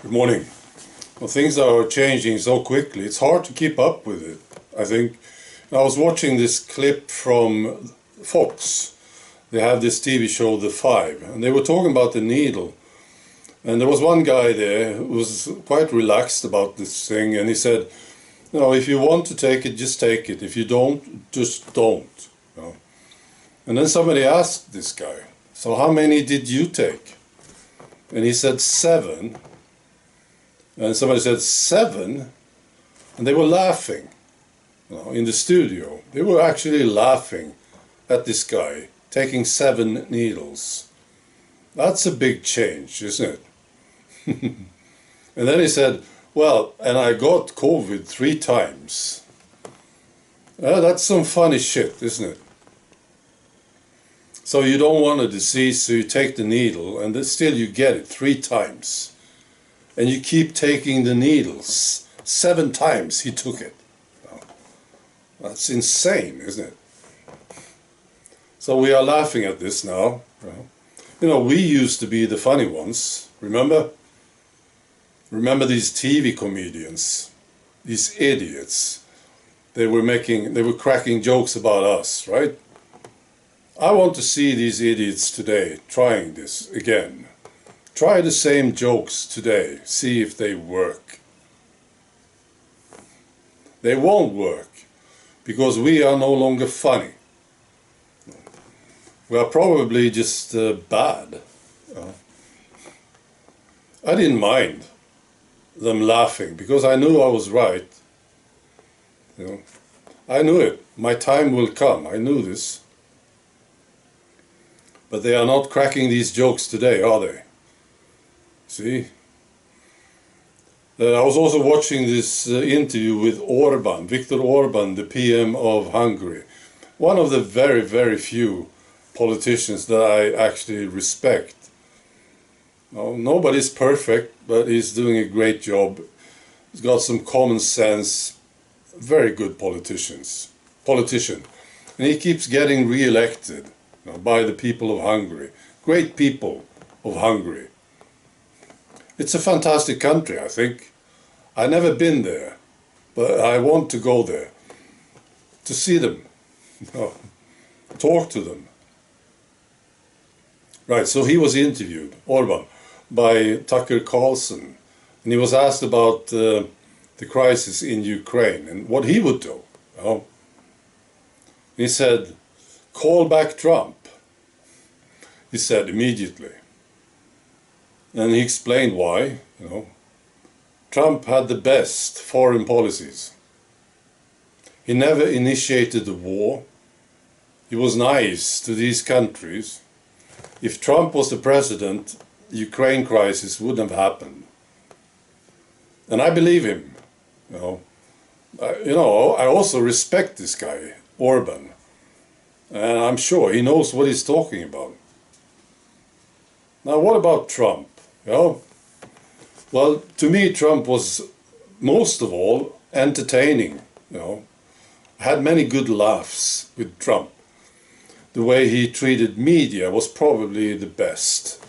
Good morning. Well, things are changing so quickly, it's hard to keep up with it, I think. I was watching this clip from Fox. They have this TV show, The Five, and they were talking about the needle. And there was one guy there who was quite relaxed about this thing, and he said, you know, if you want to take it, just take it. If you don't, just don't. You know? And then somebody asked this guy, so how many did you take? And he said 7. And somebody said 7, and they were laughing, you know, in the studio. They were actually laughing at this guy taking 7 needles. That's a big change, isn't it? And then he said, well, and I got COVID 3 times. That's some funny shit, isn't it? So you don't want a disease, so you take the needle, and then still you get it 3 times. And you keep taking the needles. 7 times he took it. That's insane, isn't it? So we are laughing at this now. You know, we used to be the funny ones, remember? Remember these TV comedians, these idiots. They were cracking jokes about us, right? I want to see these idiots today trying this again. Try the same jokes today, see if they work. They won't work, because we are no longer funny. We are probably just bad. I didn't mind them laughing, because I knew I was right. You know, I knew it. My time will come. I knew this. But they are not cracking these jokes today, are they? See? I was also watching this interview with Orban, Viktor Orban, the PM of Hungary. One of the very, very few politicians that I actually respect. Now, nobody's perfect, but he's doing a great job. He's got some common sense, very good politician. And he keeps getting re-elected, you know, by the people of Hungary. Great people of Hungary. It's a fantastic country, I think. I've never been there, but I want to go there to see them, talk to them. Right, so he was interviewed, Orban, by Tucker Carlson, and he was asked about the crisis in Ukraine and what he would do. You know? He said, call back Trump, he said immediately. And he explained why, you know. Trump had the best foreign policies. He never initiated the war. He was nice to these countries. If Trump was the president, the Ukraine crisis wouldn't have happened. And I believe him, you know. I also respect this guy, Orban. And I'm sure he knows what he's talking about. Now, what about Trump? You know? Well, to me, Trump was most of all entertaining. You know, I had many good laughs with Trump. The way he treated media was probably the best.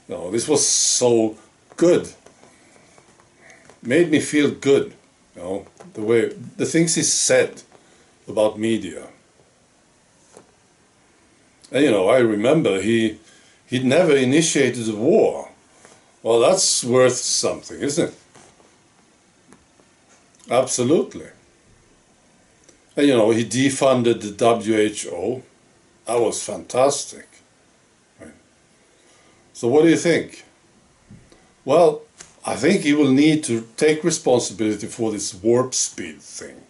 You know, this was so good. Made me feel good. You know, the things he said about media. And you know, I remember he'd never initiated a war. Well, that's worth something, isn't it? Absolutely. And you know, he defunded the WHO. That was fantastic. Right. So what do you think? Well, I think he will need to take responsibility for this warp speed thing.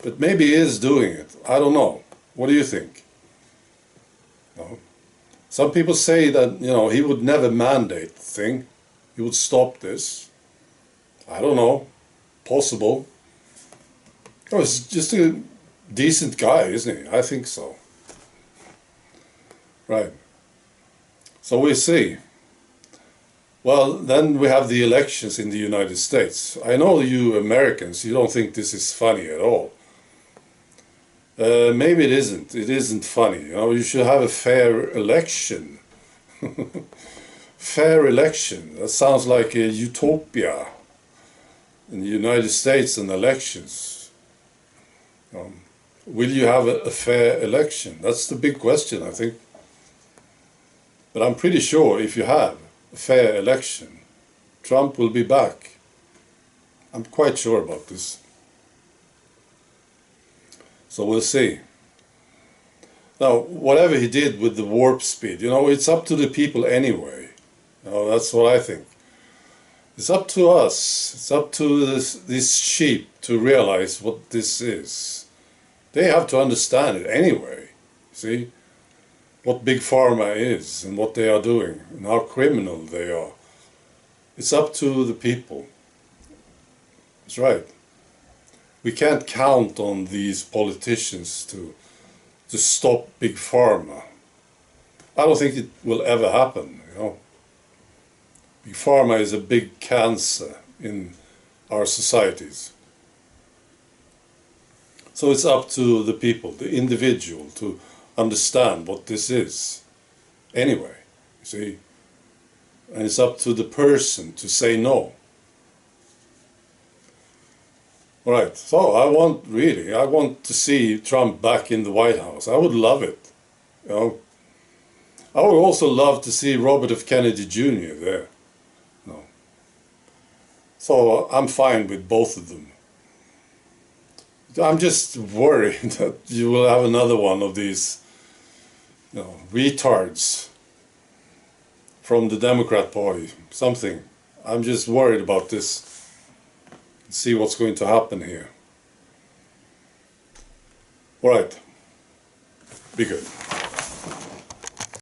But maybe he is doing it. I don't know. What do you think? No? Some people say that, you know, he would never mandate the thing. He would stop this. I don't know. Possible. Oh, he's just a decent guy, isn't he? I think so. Right. So we see. Well, then we have the elections in the United States. I know you Americans, you don't think this is funny at all. Maybe it isn't. It isn't funny. You know, you should have a fair election. fair election. That sounds like a utopia in the United States and elections. Will you have a fair election? That's the big question, I think. But I'm pretty sure if you have a fair election, Trump will be back. I'm quite sure about this. So we'll see. Now, whatever he did with the warp speed, it's up to the people anyway. That's what I think. It's up to us. It's up to these sheep to realize what this is. They have to understand it anyway. See? What Big Pharma is and what they are doing and how criminal they are. It's up to the people. That's right. We can't count on these politicians to stop Big Pharma. I don't think it will ever happen, Big Pharma is a big cancer in our societies. So it's up to the people, the individual, to understand what this is anyway, you see. And it's up to the person to say no. Right, so I want to see Trump back in the White House. I would love it. I would also love to see Robert F. Kennedy Jr. there. So I'm fine with both of them. I'm just worried that you will have another one of these retards from the Democrat Party, something. I'm just worried about this. See what's going to happen here. All right. Be good.